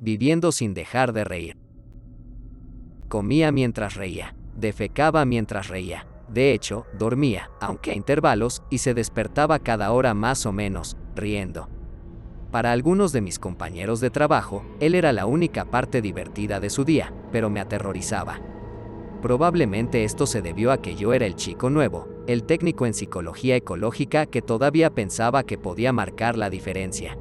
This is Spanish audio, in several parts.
viviendo sin dejar de reír. Comía mientras reía, defecaba mientras reía. De hecho, dormía, aunque a intervalos, y se despertaba cada hora más o menos, riendo. Para algunos de mis compañeros de trabajo, él era la única parte divertida de su día, pero me aterrorizaba. Probablemente esto se debió a que yo era el chico nuevo, el técnico en psicología ecológica que todavía pensaba que podía marcar la diferencia.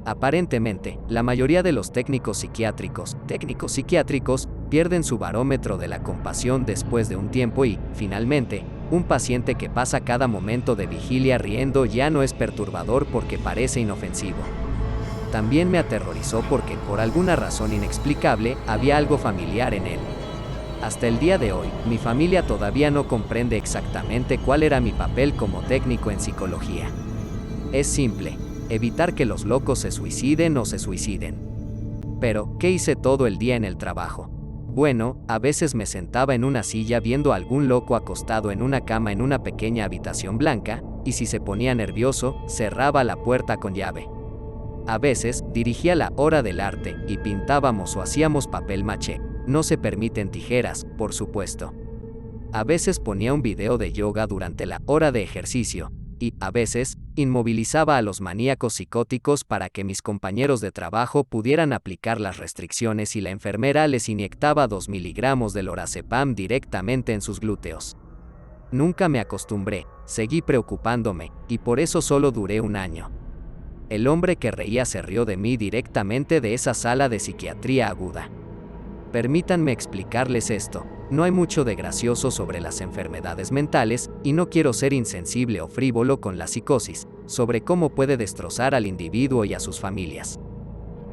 Aparentemente, la mayoría de los técnicos psiquiátricos pierden su barómetro de la compasión después de un tiempo y, finalmente, un paciente que pasa cada momento de vigilia riendo ya no es perturbador porque parece inofensivo. También me aterrorizó porque, por alguna razón inexplicable, había algo familiar en él. Hasta el día de hoy, mi familia todavía no comprende exactamente cuál era mi papel como técnico en psicología. Es simple: evitar que los locos se suiciden o se suiciden. Pero, ¿qué hice todo el día en el trabajo? Bueno, a veces me sentaba en una silla viendo a algún loco acostado en una cama en una pequeña habitación blanca, y si se ponía nervioso, cerraba la puerta con llave. A veces, dirigía la hora del arte, y pintábamos o hacíamos papel maché. No se permiten tijeras, por supuesto. A veces ponía un video de yoga durante la hora de ejercicio, y, a veces, inmovilizaba a los maníacos psicóticos para que mis compañeros de trabajo pudieran aplicar las restricciones y la enfermera les inyectaba 2 miligramos de lorazepam directamente en sus glúteos. Nunca me acostumbré, seguí preocupándome, y por eso solo duré 1 año. El hombre que reía se rió de mí directamente de esa sala de psiquiatría aguda. Permítanme explicarles esto: no hay mucho de gracioso sobre las enfermedades mentales, y no quiero ser insensible o frívolo con la psicosis, sobre cómo puede destrozar al individuo y a sus familias.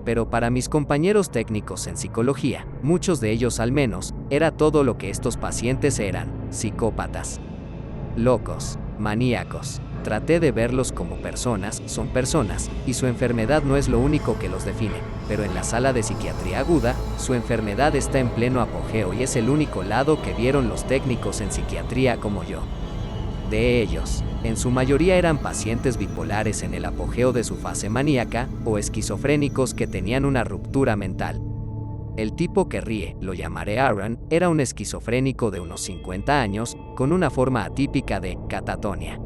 Pero para mis compañeros técnicos en psicología, muchos de ellos al menos, era todo lo que estos pacientes eran: psicópatas, locos, maníacos. Traté de verlos como personas, son personas, y su enfermedad no es lo único que los define, pero en la sala de psiquiatría aguda, su enfermedad está en pleno apogeo y es el único lado que vieron los técnicos en psiquiatría como yo. De ellos, en su mayoría eran pacientes bipolares en el apogeo de su fase maníaca, o esquizofrénicos que tenían una ruptura mental. El tipo que ríe, lo llamaré Aaron, era un esquizofrénico de unos 50 años, con una forma atípica de catatonia.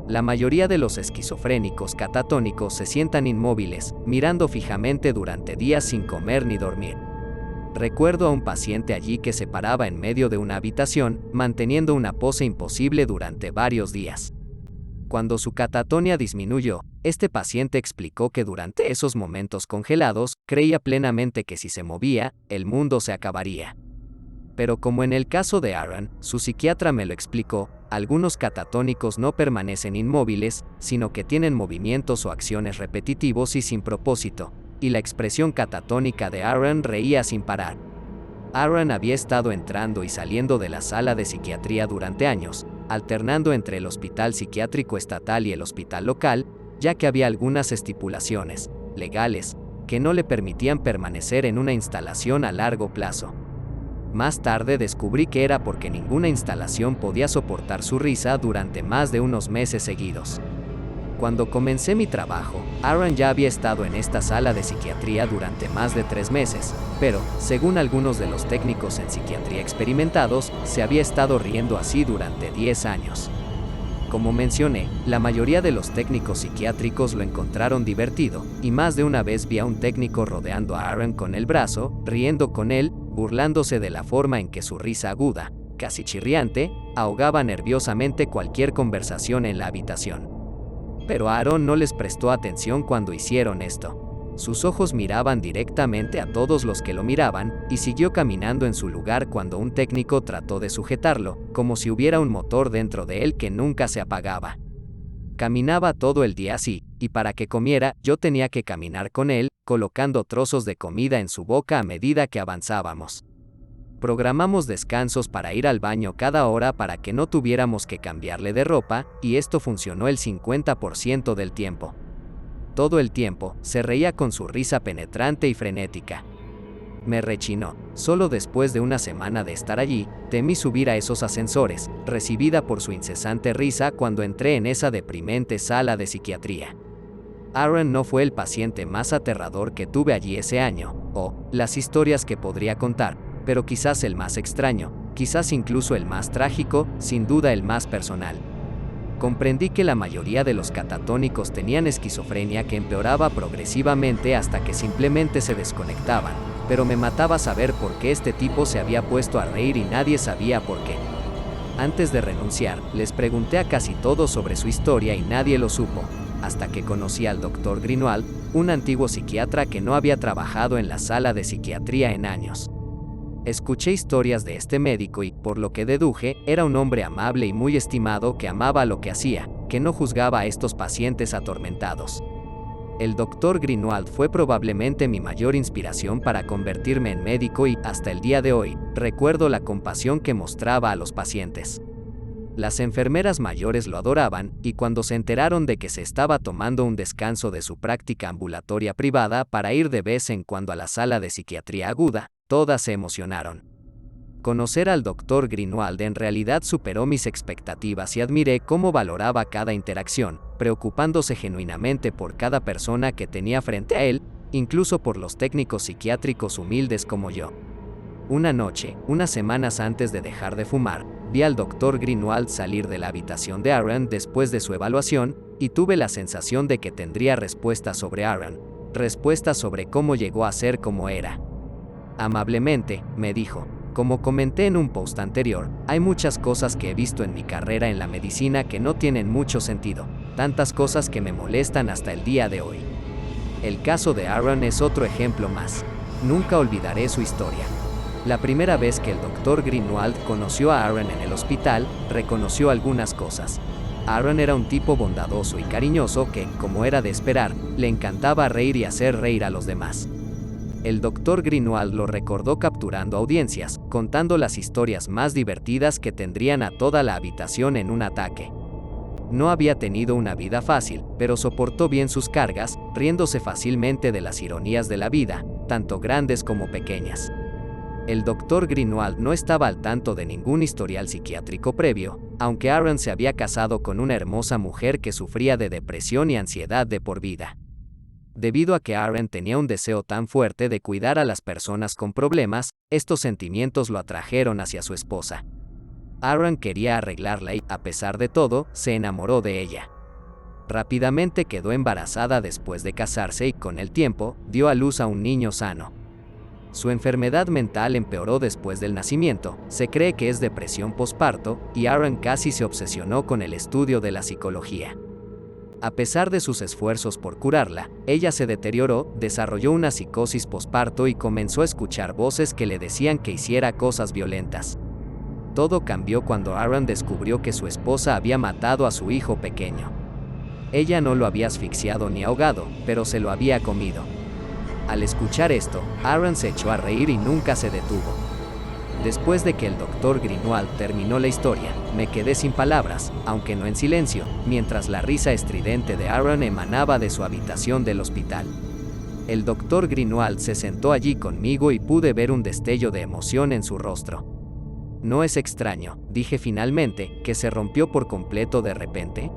La mayoría de los esquizofrénicos catatónicos se sientan inmóviles, mirando fijamente durante días sin comer ni dormir. Recuerdo a un paciente allí que se paraba en medio de una habitación, manteniendo una pose imposible durante varios días. Cuando su catatonia disminuyó, este paciente explicó que durante esos momentos congelados, creía plenamente que si se movía, el mundo se acabaría. Pero como en el caso de Aaron, su psiquiatra me lo explicó, algunos catatónicos no permanecen inmóviles, sino que tienen movimientos o acciones repetitivos y sin propósito, y la expresión catatónica de Aaron reía sin parar. Aaron había estado entrando y saliendo de la sala de psiquiatría durante años, alternando entre el hospital psiquiátrico estatal y el hospital local, ya que había algunas estipulaciones legales que no le permitían permanecer en una instalación a largo plazo. Más tarde descubrí que era porque ninguna instalación podía soportar su risa durante más de unos meses seguidos. Cuando comencé mi trabajo, Aaron ya había estado en esta sala de psiquiatría durante más de 3 meses, pero, según algunos de los técnicos en psiquiatría experimentados, se había estado riendo así durante 10 años. Como mencioné, la mayoría de los técnicos psiquiátricos lo encontraron divertido, y más de una vez vi a un técnico rodeando a Aaron con el brazo, riendo con él, burlándose de la forma en que su risa aguda, casi chirriante, ahogaba nerviosamente cualquier conversación en la habitación. Pero Aaron no les prestó atención cuando hicieron esto. Sus ojos miraban directamente a todos los que lo miraban, y siguió caminando en su lugar cuando un técnico trató de sujetarlo, como si hubiera un motor dentro de él que nunca se apagaba. Caminaba todo el día así, y para que comiera, yo tenía que caminar con él, colocando trozos de comida en su boca a medida que avanzábamos. Programamos descansos para ir al baño cada hora para que no tuviéramos que cambiarle de ropa, y esto funcionó el 50% del tiempo. Todo el tiempo, se reía con su risa penetrante y frenética. Me rechinó. Solo después de una semana de estar allí, temí subir a esos ascensores, recibida por su incesante risa cuando entré en esa deprimente sala de psiquiatría. Aaron no fue el paciente más aterrador que tuve allí ese año, las historias que podría contar, pero quizás el más extraño, quizás incluso el más trágico, sin duda el más personal. Comprendí que la mayoría de los catatónicos tenían esquizofrenia que empeoraba progresivamente hasta que simplemente se desconectaban, pero me mataba saber por qué este tipo se había puesto a reír y nadie sabía por qué. Antes de renunciar, les pregunté a casi todos sobre su historia y nadie lo supo, hasta que conocí al Dr. Greenwald, un antiguo psiquiatra que no había trabajado en la sala de psiquiatría en años. Escuché historias de este médico y, por lo que deduje, era un hombre amable y muy estimado que amaba lo que hacía, que no juzgaba a estos pacientes atormentados. El Dr. Greenwald fue probablemente mi mayor inspiración para convertirme en médico y, hasta el día de hoy, recuerdo la compasión que mostraba a los pacientes. Las enfermeras mayores lo adoraban, y cuando se enteraron de que se estaba tomando un descanso de su práctica ambulatoria privada para ir de vez en cuando a la sala de psiquiatría aguda, todas se emocionaron. Conocer al Dr. Greenwald en realidad superó mis expectativas y admiré cómo valoraba cada interacción, preocupándose genuinamente por cada persona que tenía frente a él, incluso por los técnicos psiquiátricos humildes como yo. Una noche, unas semanas antes de dejar de fumar, vi al Dr. Greenwald salir de la habitación de Aaron después de su evaluación, y tuve la sensación de que tendría respuestas sobre Aaron, respuestas sobre cómo llegó a ser como era. Amablemente, me dijo, como comenté en un post anterior, hay muchas cosas que he visto en mi carrera en la medicina que no tienen mucho sentido, tantas cosas que me molestan hasta el día de hoy. El caso de Aaron es otro ejemplo más. Nunca olvidaré su historia. La primera vez que el Dr. Greenwald conoció a Aaron en el hospital, reconoció algunas cosas. Aaron era un tipo bondadoso y cariñoso que, como era de esperar, le encantaba reír y hacer reír a los demás. El Dr. Greenwald lo recordó capturando audiencias, contando las historias más divertidas que tendrían a toda la habitación en un ataque. No había tenido una vida fácil, pero soportó bien sus cargas, riéndose fácilmente de las ironías de la vida, tanto grandes como pequeñas. El Dr. Greenwald no estaba al tanto de ningún historial psiquiátrico previo, aunque Aaron se había casado con una hermosa mujer que sufría de depresión y ansiedad de por vida. Debido a que Aaron tenía un deseo tan fuerte de cuidar a las personas con problemas, estos sentimientos lo atrajeron hacia su esposa. Aaron quería arreglarla y, a pesar de todo, se enamoró de ella. Rápidamente quedó embarazada después de casarse y, con el tiempo, dio a luz a un niño sano. Su enfermedad mental empeoró después del nacimiento, se cree que es depresión posparto, y Aaron casi se obsesionó con el estudio de la psicología. A pesar de sus esfuerzos por curarla, ella se deterioró, desarrolló una psicosis posparto y comenzó a escuchar voces que le decían que hiciera cosas violentas. Todo cambió cuando Aaron descubrió que su esposa había matado a su hijo pequeño. Ella no lo había asfixiado ni ahogado, pero se lo había comido. Al escuchar esto, Aaron se echó a reír y nunca se detuvo. Después de que el Dr. Greenwald terminó la historia, me quedé sin palabras, aunque no en silencio, mientras la risa estridente de Aaron emanaba de su habitación del hospital. El Dr. Greenwald se sentó allí conmigo y pude ver un destello de emoción en su rostro. No es extraño, dije finalmente, que se rompió por completo de repente.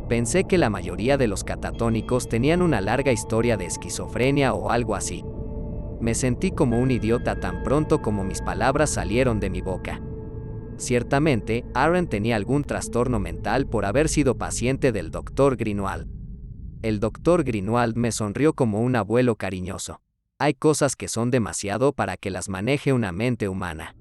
Pensé que la mayoría de los catatónicos tenían una larga historia de esquizofrenia o algo así. Me sentí como un idiota tan pronto como mis palabras salieron de mi boca. Ciertamente, Aaron tenía algún trastorno mental por haber sido paciente del Dr. Greenwald. El Dr. Greenwald me sonrió como un abuelo cariñoso. Hay cosas que son demasiado para que las maneje una mente humana.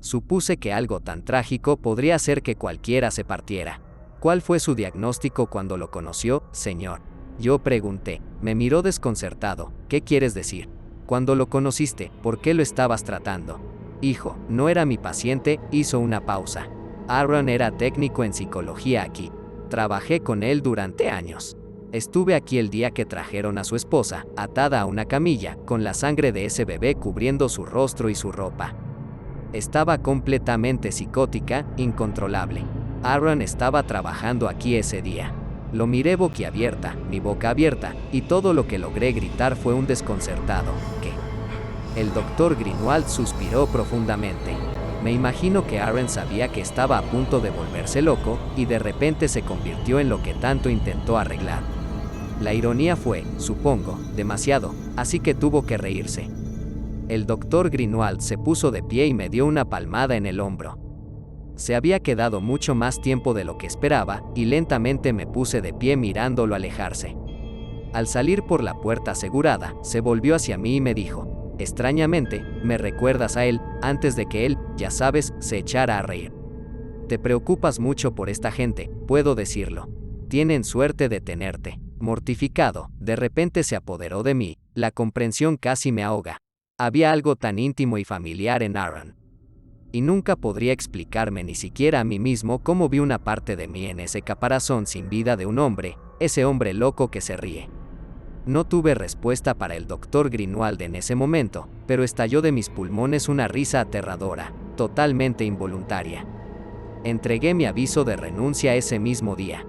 Supuse que algo tan trágico podría hacer que cualquiera se partiera. ¿Cuál fue su diagnóstico cuando lo conoció, señor? Yo pregunté. Me miró desconcertado. ¿Qué quieres decir? Cuando lo conociste, ¿por qué lo estabas tratando? Hijo, no era mi paciente, hizo una pausa. Aaron era técnico en psicología aquí. Trabajé con él durante años. Estuve aquí el día que trajeron a su esposa, atada a una camilla, con la sangre de ese bebé cubriendo su rostro y su ropa. Estaba completamente psicótica, incontrolable. Aaron estaba trabajando aquí ese día. Lo miré boquiabierta, mi boca abierta, y todo lo que logré gritar fue un desconcertado, ¿qué? El Dr. Greenwald suspiró profundamente. Me imagino que Aaron sabía que estaba a punto de volverse loco, y de repente se convirtió en lo que tanto intentó arreglar. La ironía fue, supongo, demasiado, así que tuvo que reírse. El doctor Greenwald se puso de pie y me dio una palmada en el hombro. Se había quedado mucho más tiempo de lo que esperaba, y lentamente me puse de pie mirándolo alejarse. Al salir por la puerta asegurada, se volvió hacia mí y me dijo, extrañamente, me recuerdas a él, antes de que él, ya sabes, se echara a reír. Te preocupas mucho por esta gente, puedo decirlo. Tienen suerte de tenerte. Mortificado, de repente se apoderó de mí, la comprensión casi me ahoga. Había algo tan íntimo y familiar en Aaron. Y nunca podría explicarme ni siquiera a mí mismo cómo vi una parte de mí en ese caparazón sin vida de un hombre, ese hombre loco que se ríe. No tuve respuesta para el doctor Greenwald en ese momento, pero estalló de mis pulmones una risa aterradora, totalmente involuntaria. Entregué mi aviso de renuncia ese mismo día.